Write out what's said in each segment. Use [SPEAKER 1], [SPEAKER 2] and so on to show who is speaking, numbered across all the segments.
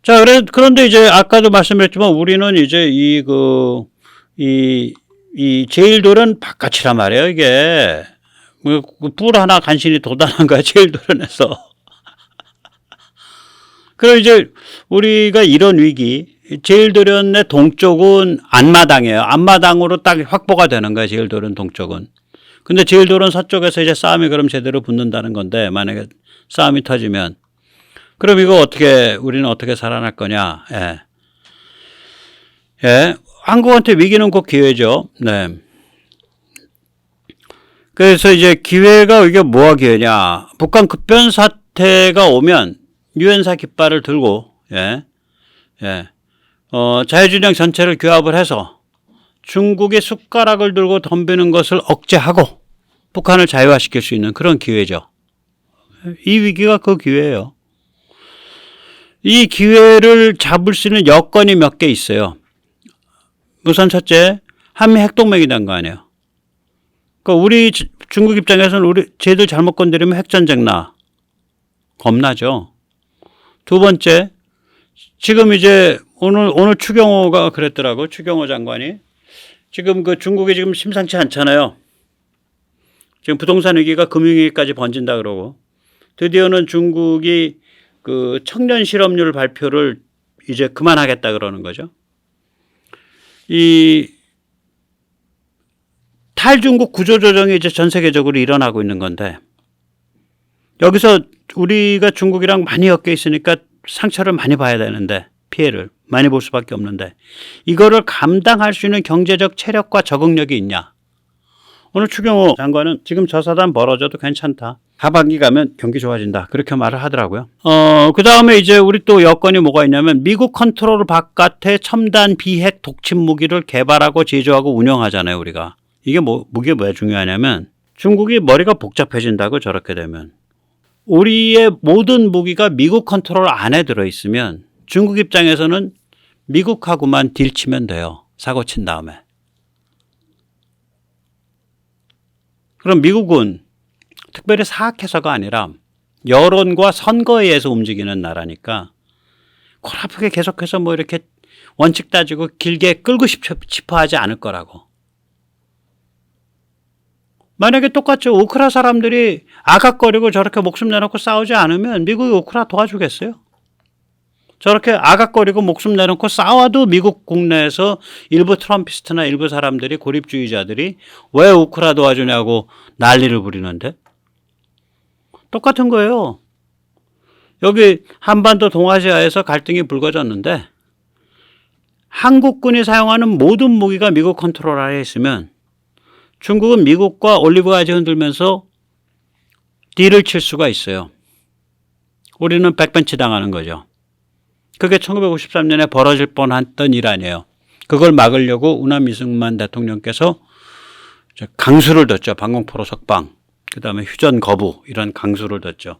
[SPEAKER 1] 자, 그런데 이제 아까도 말씀드렸지만 우리는 이제 이 제일도련 바깥이란 말이에요, 이게. 뿔 하나 간신히 도단한 거야, 제일도련에서. 그럼 이제 우리가 이런 위기, 제일도련의 동쪽은 앞마당이에요. 앞마당으로 딱 확보가 되는 거예요, 제일도련 동쪽은. 근데 제일도련 서쪽에서 이제 싸움이 그럼 제대로 붙는다는 건데, 만약에 싸움이 터지면. 그럼 이거 우리는 어떻게 살아날 거냐. 예. 예. 한국한테 위기는 곧 기회죠. 네. 그래서 이제 기회가 이게 뭐가 기회냐. 북한 급변 사태가 오면 유엔사 깃발을 들고, 예. 예. 자유진영 전체를 규합을 해서 중국의 숟가락을 들고 덤비는 것을 억제하고 북한을 자유화시킬 수 있는 그런 기회죠. 이 위기가 그 기회예요. 이 기회를 잡을 수 있는 여건이 몇 개 있어요. 우선 첫째, 한미 핵동맹이 된 거 아니에요. 그러니까 우리 중국 입장에서는 쟤들 잘못 건드리면 핵전쟁 나. 겁나죠. 두 번째, 지금 이제 오늘 추경호가 그랬더라고. 추경호 장관이. 지금 그 중국이 지금 심상치 않잖아요. 지금 부동산 위기가 금융위기까지 번진다 그러고. 드디어는 중국이 그 청년 실업률 발표를 이제 그만하겠다 그러는 거죠. 이 탈중국 구조조정이 이제 전 세계적으로 일어나고 있는 건데 여기서 우리가 중국이랑 많이 엮여 있으니까 상처를 많이 봐야 되는데 피해를 많이 볼 수밖에 없는데 이거를 감당할 수 있는 경제적 체력과 적응력이 있냐. 오늘 추경호 장관은 지금 저 사단 벌어져도 괜찮다. 하반기 가면 경기 좋아진다. 그렇게 말을 하더라고요. 그 다음에 이제 우리 또 여건이 뭐가 있냐면 미국 컨트롤 바깥에 첨단 비핵 독침 무기를 개발하고 제조하고 운영하잖아요, 우리가. 이게 왜 중요하냐면 중국이 머리가 복잡해진다고 저렇게 되면. 우리의 모든 무기가 미국 컨트롤 안에 들어있으면 중국 입장에서는 미국하고만 딜치면 돼요. 사고 친 다음에. 그럼 미국은 특별히 사악해서가 아니라 여론과 선거에 의해서 움직이는 나라니까 코앞에 계속해서 뭐 이렇게 원칙 따지고 길게 끌고 싶어 하지 않을 거라고. 만약에 똑같이 우크라 사람들이 아각거리고 저렇게 목숨 내놓고 싸우지 않으면 미국이 우크라 도와주겠어요? 저렇게 아각거리고 목숨 내놓고 싸워도 미국 국내에서 일부 트럼피스트나 일부 사람들이 고립주의자들이 왜 우크라 도와주냐고 난리를 부리는데 똑같은 거예요. 여기 한반도 동아시아에서 갈등이 불거졌는데 한국군이 사용하는 모든 무기가 미국 컨트롤 아래에 있으면 중국은 미국과 올리브아지 흔들면서 딜을 칠 수가 있어요. 우리는 백벤치 당하는 거죠. 그게 1953년에 벌어질 뻔했던 일 아니에요. 그걸 막으려고 우남 이승만 대통령께서 강수를 뒀죠. 방공포로 석방, 그 다음에 휴전 거부 이런 강수를 뒀죠.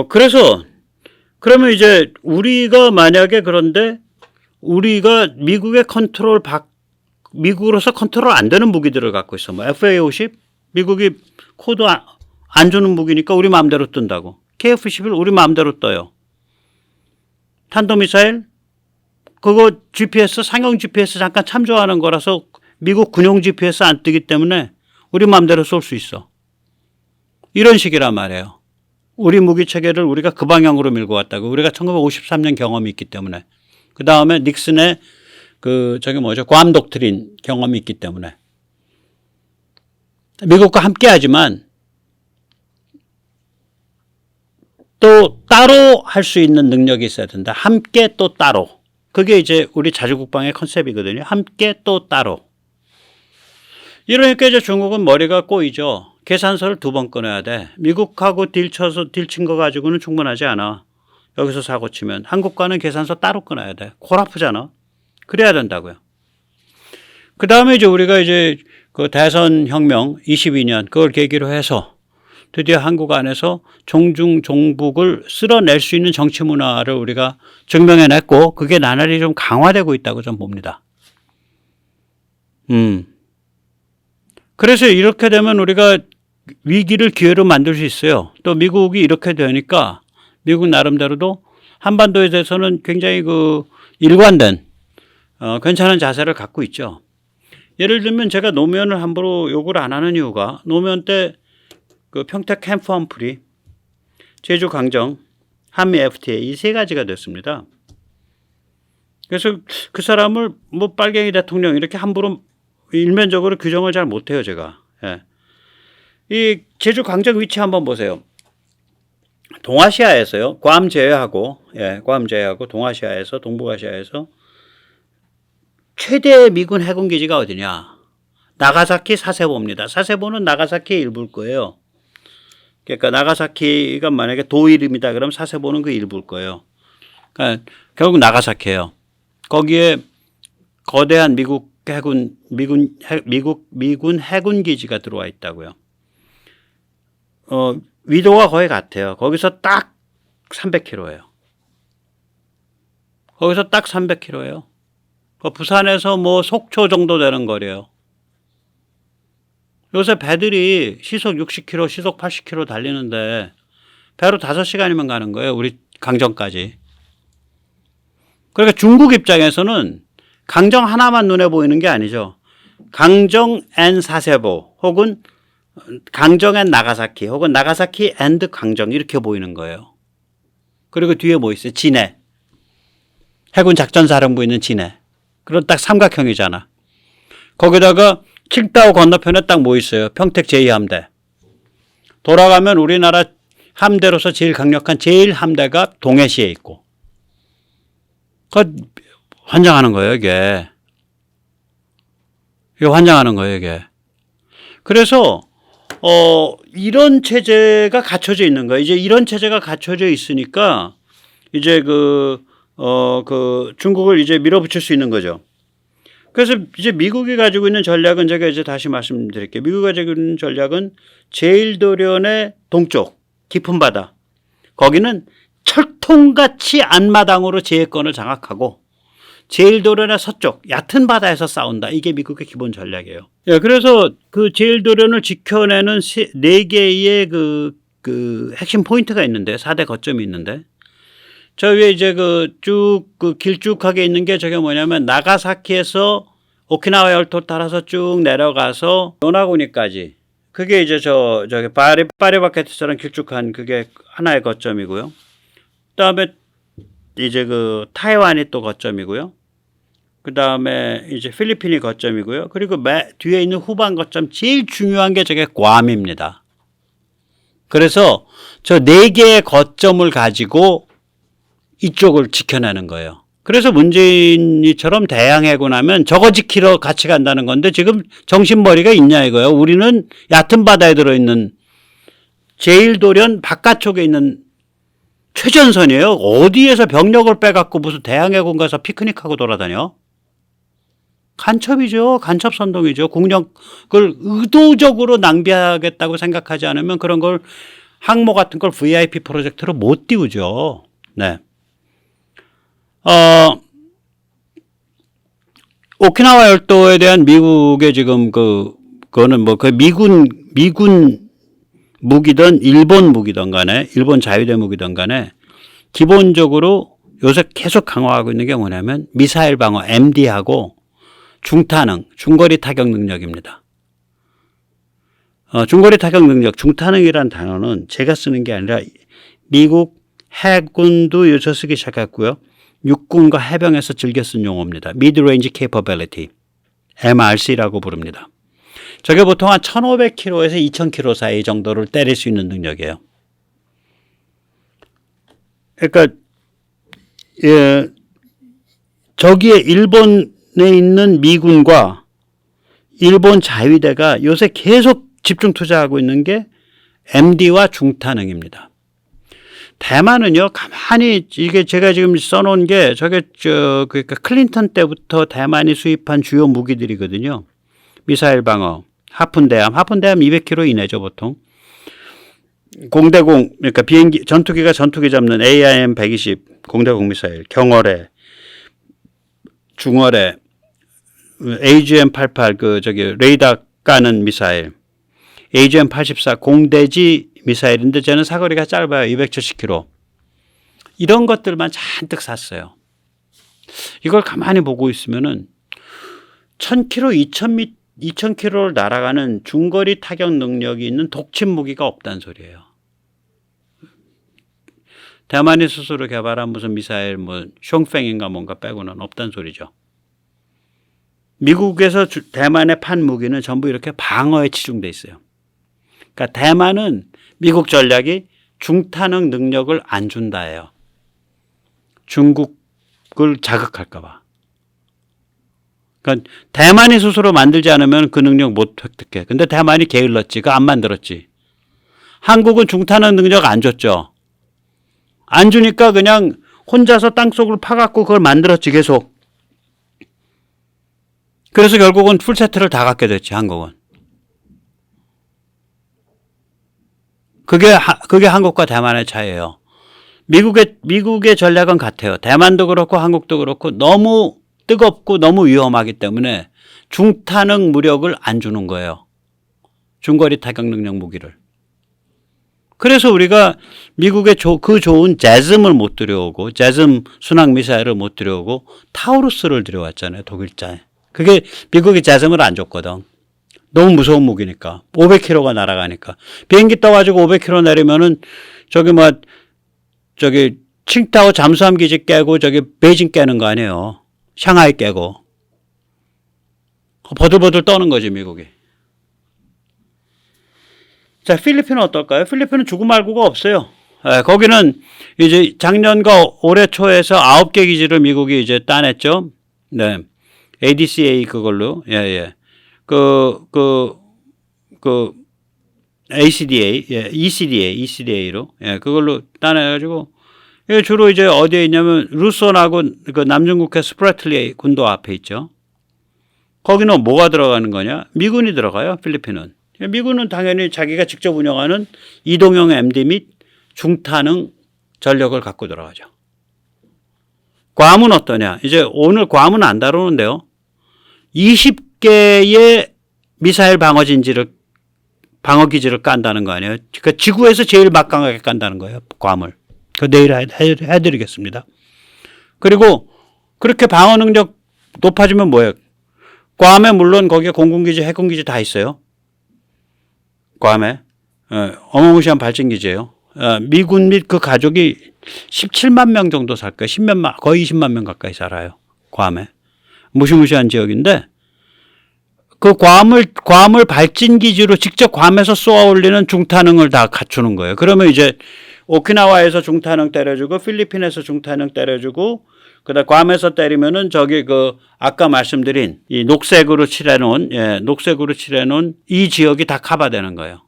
[SPEAKER 1] 그래서 그러면 이제 우리가 만약에 그런데 우리가 미국으로서 컨트롤 안 되는 무기들을 갖고 있어. 뭐 FA-50 미국이 코드 안 주는 무기니까 우리 마음대로 뜬다고. KF-11 우리 마음대로 떠요. 탄도미사일 그거 GPS 상용 GPS 잠깐 참조하는 거라서 미국 군용 GPS 안 뜨기 때문에 우리 마음대로 쏠 수 있어. 이런 식이란 말이에요. 우리 무기 체계를 우리가 그 방향으로 밀고 왔다고. 우리가 1953년 경험이 있기 때문에. 그 다음에 닉슨의 괌 독트린 경험이 있기 때문에. 미국과 함께 하지만 또 따로 할 수 있는 능력이 있어야 된다. 함께 또 따로. 그게 이제 우리 자주국방의 컨셉이거든요. 함께 또 따로. 이러니까 이제 중국은 머리가 꼬이죠. 계산서를 2번 끊어야 돼. 미국하고 딜친 거 가지고는 충분하지 않아. 여기서 사고 치면. 한국과는 계산서 따로 끊어야 돼. 골 아프잖아. 그래야 된다고요. 그 다음에 이제 우리가 이제 그 대선 혁명 22년 그걸 계기로 해서 드디어 한국 안에서 종중 종북을 쓸어낼 수 있는 정치 문화를 우리가 증명해냈고 그게 나날이 좀 강화되고 있다고 좀 봅니다. 그래서 이렇게 되면 우리가 위기를 기회로 만들 수 있어요. 또 미국이 이렇게 되니까 미국 나름대로도 한반도에 대해서는 굉장히 그 일관된 괜찮은 자세를 갖고 있죠. 예를 들면 제가 노무현을 함부로 욕을 안 하는 이유가 노무현 때 그 평택 캠프 험프리, 제주 강정, 한미 FTA 이 세 가지가 됐습니다. 그래서 그 사람을 뭐 빨갱이 대통령 이렇게 함부로 일면적으로 규정을 잘 못해요 제가. 예. 이 제주 강정 위치 한번 보세요. 동아시아에서요. 괌 제외하고 동아시아에서 동북아시아에서 최대 미군 해군 기지가 어디냐? 나가사키 사세보입니다. 사세보는 나가사키의 일부일 거예요. 그러니까 나가사키가 만약에 도 이름이다 그러면 사세보는 그 일부일 거예요. 그러니까 결국 나가사키예요. 거기에 거대한 미군 해군 기지가 들어와 있다고요. 위도가 거의 같아요. 거기서 딱 300km예요. 거기서 딱 300km예요. 부산에서 뭐 속초 정도 되는 거리예요. 요새 배들이 시속 60km, 시속 80km 달리는데 배로 5시간이면 가는 거예요. 우리 강정까지. 그러니까 중국 입장에서는 강정 하나만 눈에 보이는 게 아니죠. 강정 앤 사세보 혹은 강정 앤 나가사키 혹은 나가사키 앤드 강정 이렇게 보이는 거예요. 그리고 뒤에 뭐 있어요? 진해. 해군 작전사령부 있는 진해. 그런 딱 삼각형이잖아. 거기다가 칭다오 건너편에 딱 뭐 있어요? 평택 제2함대. 돌아가면 우리나라 함대로서 제일 강력한 제1함대가 동해시에 있고. 그 환장하는 거예요, 이게. 이게 환장하는 거예요, 이게. 그래서 이런 체제가 갖춰져 있는 거예요. 이제 이런 체제가 갖춰져 있으니까 이제 중국을 이제 밀어붙일 수 있는 거죠. 그래서 이제 미국이 가지고 있는 전략은 제가 이제 다시 말씀드릴게요. 미국이 가지고 있는 전략은 제1도련의 동쪽 깊은 바다. 거기는 철통같이 앞마당으로 제해권을 장악하고 제1도련의 서쪽 얕은 바다에서 싸운다. 이게 미국의 기본 전략이에요. 예, 그래서 그 제1도련을 지켜내는 4개의 그 핵심 포인트가 있는데 4대 거점이 있는데 저 위에 이제 길쭉하게 있는 게 저게 뭐냐면 나가사키에서 오키나와 열도 따라서 쭉 내려가서 요나구니까지 그게 이제 저기 파리바게트처럼 길쭉한 그게 하나의 거점이고요. 그다음에 이제 타이완이 또 거점이고요. 그다음에 이제 필리핀이 거점이고요. 그리고 뒤에 있는 후방 거점 제일 중요한 게 저게 괌입니다. 그래서 저 4개의 거점을 가지고 이쪽을 지켜내는 거예요. 그래서 문재인이처럼 대항해고 나면 저거 지키러 같이 간다는 건데 지금 정신머리가 있냐 이거예요. 우리는 얕은 바다에 들어있는 제1도련 바깥쪽에 있는 최전선이에요. 어디에서 병력을 빼갖고 무슨 대항해군 가서 피크닉하고 돌아다녀? 간첩이죠. 간첩선동이죠. 국력을 의도적으로 낭비하겠다고 생각하지 않으면 그런 걸 항모 같은 걸 VIP 프로젝트로 못 띄우죠. 네. 오키나와 열도에 대한 미국의 지금 그거는 뭐 미군 무기든 일본 무기든 간에 일본 자유대 무기든 간에 기본적으로 요새 계속 강화하고 있는 게 뭐냐면 미사일 방어 MD하고 중타능, 중거리 타격 능력입니다. 중거리 타격 능력, 중타능이라는 단어는 제가 쓰는 게 아니라 미국 해군도 요새 쓰기 시작했고요. 육군과 해병에서 즐겨 쓴 용어입니다. Mid-Range Capability, MRC라고 부릅니다. 저게 보통 한 1500km에서 2000km 사이 정도를 때릴 수 있는 능력이에요. 그러니까 저기에 일본에 있는 미군과 일본 자위대가 요새 계속 집중 투자하고 있는 게 MD와 중타능입니다. 대만은요, 가만히, 이게 제가 지금 써놓은 게, 그러니까 클린턴 때부터 대만이 수입한 주요 무기들이거든요. 미사일 방어, 하푼대함 200km 이내죠, 보통. 공대공, 그러니까 전투기가 전투기 잡는 AIM-120, 공대공 미사일, 경어래, 중어래, AGM-88, 레이더 까는 미사일, AGM-84 공대지 미사일인데 쟤는 사거리가 짧아요. 270km. 이런 것들만 잔뜩 샀어요. 이걸 가만히 보고 있으면은 1000km, 2000km를 날아가는 중거리 타격 능력이 있는 독침 무기가 없다는 소리예요. 대만이 스스로 개발한 무슨 미사일 뭐 숑팽인가 뭔가 빼고는 없다는 소리죠. 미국에서 대만에 판 무기는 전부 이렇게 방어에 치중돼 있어요. 그러니까 대만은 미국 전략이 중탄능 능력을 안 준다예요. 중국을 자극할까 봐. 그러니까 대만이 스스로 만들지 않으면 그 능력 못 획득해. 근데 대만이 게을렀지. 그거 안 만들었지. 한국은 중탄능 능력 안 줬죠. 안 주니까 그냥 혼자서 땅속을 파갖고 그걸 만들었지 계속. 그래서 결국은 풀세트를 다 갖게 됐지 한국은. 그게 한국과 대만의 차이예요. 미국의 전략은 같아요. 대만도 그렇고 한국도 그렇고 너무 뜨겁고 너무 위험하기 때문에 중탄능 무력을 안 주는 거예요. 중거리 타격 능력 무기를. 그래서 우리가 미국의 그 좋은 재즘을 못 들여오고 재즘 순항 미사일을 못 들여오고 타우루스를 들여왔잖아요. 독일자에. 그게 미국이 재즘을 안 줬거든. 너무 무서운 무기니까. 500km가 날아가니까. 비행기 떠가지고 500km 내리면은 저기 칭타오 잠수함 기지 깨고 저기 베이징 깨는 거 아니에요. 샹하이 깨고. 버들버들 떠는 거지 미국이. 자, 필리핀은 어떨까요? 필리핀은 주고말고가 없어요. 거기는 이제 작년과 올해 초에서 9개 기지를 미국이 이제 따냈죠. 네. ADCA 그걸로. 예. ACDA, 예, ECDA로. 예, 그걸로 따내가지고. 이게 주로 이제 어디에 있냐면, 루손하고 그 남중국해 스프래틀리 군도 앞에 있죠. 거기는 뭐가 들어가는 거냐? 미군이 들어가요, 필리핀은. 미군은 당연히 자기가 직접 운영하는 이동형 MD 및 중탄능 전력을 갖고 들어가죠. 괌은 어떠냐? 이제 오늘 괌은 안 다루는데요. 20개의 미사일 방어기지를 깐다는 거 아니에요? 그러니까 지구에서 제일 막강하게 깐다는 거예요, 괌을. 그 내일 해드리겠습니다. 그리고 그렇게 방어 능력 높아지면 뭐예요? 괌에 물론 거기에 공군기지, 핵군기지 다 있어요. 괌에. 어마무시한 발진기지예요. 미군 및 그 가족이 17만 명 정도 살 거예요. 10몇만, 거의 20만 명 가까이 살아요. 괌에. 무시무시한 지역인데 그 괌을 발진기지로 직접 괌에서 쏘아 올리는 중탄능을 다 갖추는 거예요. 그러면 이제 오키나와에서 중탄능 때려주고 필리핀에서 중탄능 때려주고 그다음 괌에서 때리면은 저기 아까 말씀드린 이 녹색으로 칠해놓은 이 지역이 다 커버되는 거예요.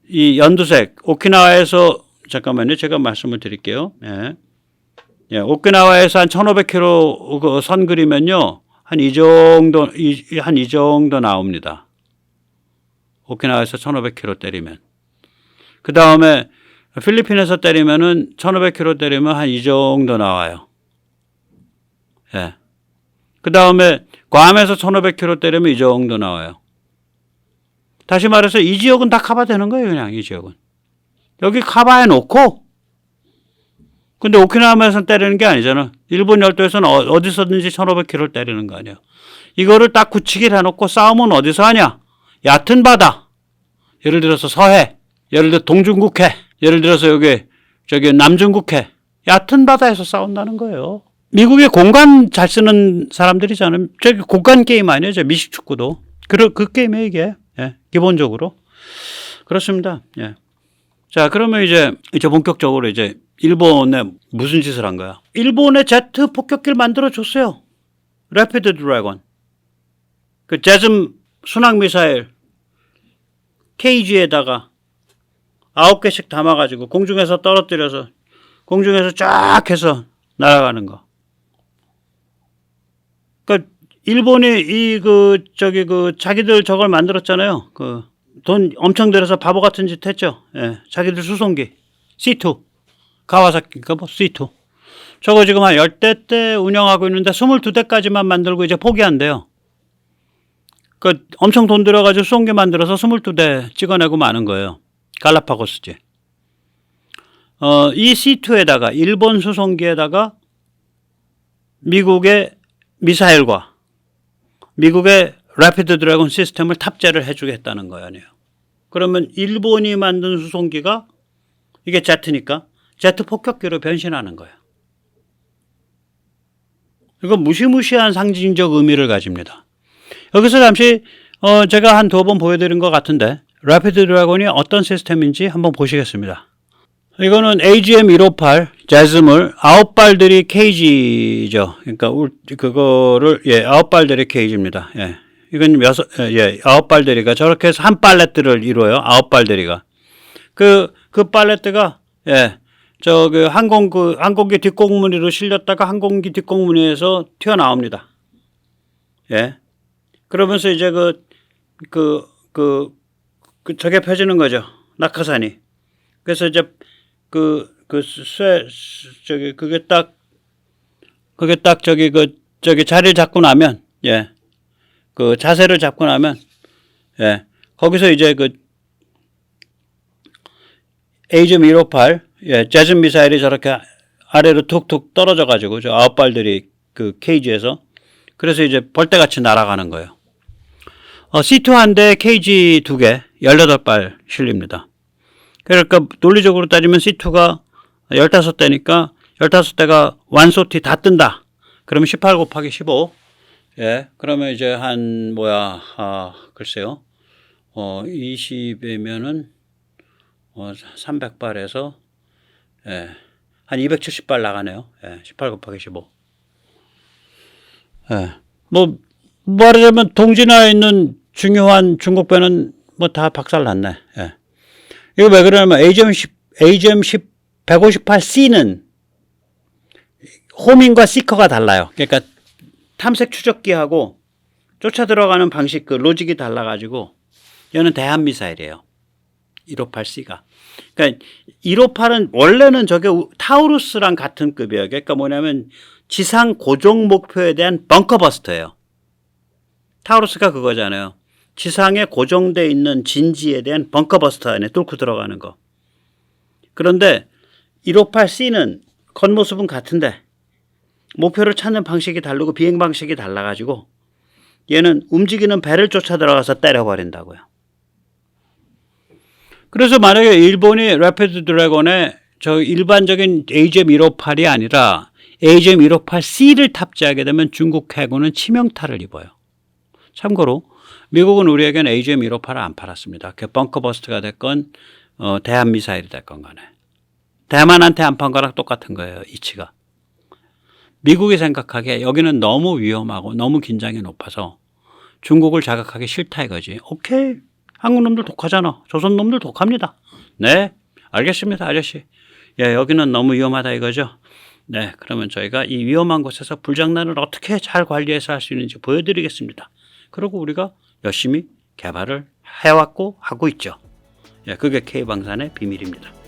[SPEAKER 1] 이 연두색 오키나와에서 잠깐만요. 제가 말씀을 드릴게요. 예, 오키나와에서 한 1,500km 선 그리면요. 한 이 정도 나옵니다. 오키나와에서 1,500km 때리면. 그 다음에 필리핀에서 때리면은 1,500km 때리면 한 이 정도 나와요. 예. 그 다음에 괌에서 1,500km 때리면 이 정도 나와요. 다시 말해서 이 지역은 다 커버되는 거예요. 그냥 이 지역은. 여기 커버해 놓고 근데 오키나와에서 때리는 게 아니잖아. 일본 열도에서는 어디서든지 1,500km를 때리는 거 아니에요. 이거를 딱 굳히기를 해놓고 싸움은 어디서 하냐? 얕은 바다. 예를 들어서 서해. 예를 들어 동중국해. 예를 들어서 저기 남중국해. 얕은 바다에서 싸운다는 거예요. 미국의 공간 잘 쓰는 사람들이잖아요. 저기 공간 게임 아니에요. 저 미식축구도. 그 게임이에요 이게. 예, 기본적으로. 그렇습니다. 예. 자, 그러면 이제 본격적으로 이제 일본에 무슨 짓을 한 거야? 일본에 제트 폭격기를 만들어줬어요. 래피드 드래곤. 그 재즘 순항 미사일 케이지에다가 9개씩 담아가지고 공중에서 떨어뜨려서 공중에서 쫙 해서 날아가는 거. 그러니까 일본이 자기들 저걸 만들었잖아요. 돈 엄청 들여서 바보 같은 짓 했죠. 예, 자기들 수송기 C2 가와사키인가 뭐 C2 저거 지금 한 10대째 운영하고 있는데 22대까지만 만들고 이제 포기한대요. 엄청 돈 들여가지고 수송기 만들어서 22대 찍어내고 마는 거예요. 갈라파고스지. 이 C2에다가 일본 수송기에다가 미국의 미사일과 미국의 래피드 드래곤 시스템을 탑재를 해주겠다는 거 아니에요. 그러면 일본이 만든 수송기가 이게 제트니까 제트 폭격기로 변신하는 거예요. 이건 무시무시한 상징적 의미를 가집니다. 여기서 잠시 제가 한 2번 보여드린 것 같은데 래피드 드래곤이 어떤 시스템인지 한번 보시겠습니다. 이거는 AGM-158 제즈물 9발들이 케이지죠. 그러니까 그거를 9발들이 케이지입니다. 예. 이건 9발들이가 저렇게 해서 한 팔레트를 이루어요. 9발들이가. 그 팔레트가 항공기 뒷공무니로 실렸다가 항공기 뒷공무니에서 튀어나옵니다. 예. 그러면서 이제 저게 펴지는 거죠. 낙하산이. 그래서 이제 그게 딱 자리를 잡고 나면, 그 자세를 잡고 나면, 거기서 이제 AGM-158, 제즈 미사일이 저렇게 아래로 툭툭 떨어져가지고, 저 9발들이 그 케이지에서, 그래서 이제 벌떼같이 날아가는 거예요. C2 한 대, 케이지 2개, 18발 실립니다. 그러니까 논리적으로 따지면 C2가 15대니까 15대가 완소티 다 뜬다. 그러면 18 곱하기 15. 그러면 이제 글쎄요. 20이면은 300발에서 한 270발 나가네요. 18 곱하기 15. 뭐 말하자면 동진하에 있는 중요한 중국배는 뭐 다 박살 났네. 이거 왜 그러냐면 AGM-158C는 호밍과 시커가 달라요. 그러니까 탐색 추적기하고 쫓아 들어가는 방식 로직이 달라가지고 얘는 대한 미사일이에요. 158C가. 그러니까 158은 원래는 저게 타우루스랑 같은 급이에요. 그러니까 뭐냐면 지상 고정 목표에 대한 벙커버스터예요. 타우루스가 그거잖아요. 지상에 고정되어 있는 진지에 대한 벙커버스터 안에 뚫고 들어가는 거. 그런데 158C는 겉모습은 같은데 목표를 찾는 방식이 다르고 비행 방식이 달라가지고 얘는 움직이는 배를 쫓아 들어가서 때려버린다고요. 그래서 만약에 일본이 래피드 드래곤에 저 일반적인 AGM-158이 아니라 AGM-158C를 탑재하게 되면 중국 해군은 치명타를 입어요. 참고로 미국은 우리에게는 AGM-158을 안 팔았습니다. 그 벙커버스트가 됐건 대한미사일이 됐건 간에. 대만한테 안 판 거랑 똑같은 거예요. 이치가. 미국이 생각하기에 여기는 너무 위험하고 너무 긴장이 높아서 중국을 자극하기 싫다 이거지. 오케이. 한국 놈들 독하잖아. 조선 놈들 독합니다. 네. 알겠습니다. 아저씨. 여기는 너무 위험하다 이거죠. 네. 그러면 저희가 이 위험한 곳에서 불장난을 어떻게 잘 관리해서 할 수 있는지 보여드리겠습니다. 그리고 우리가 열심히 개발을 해왔고 하고 있죠. 그게 K방산의 비밀입니다.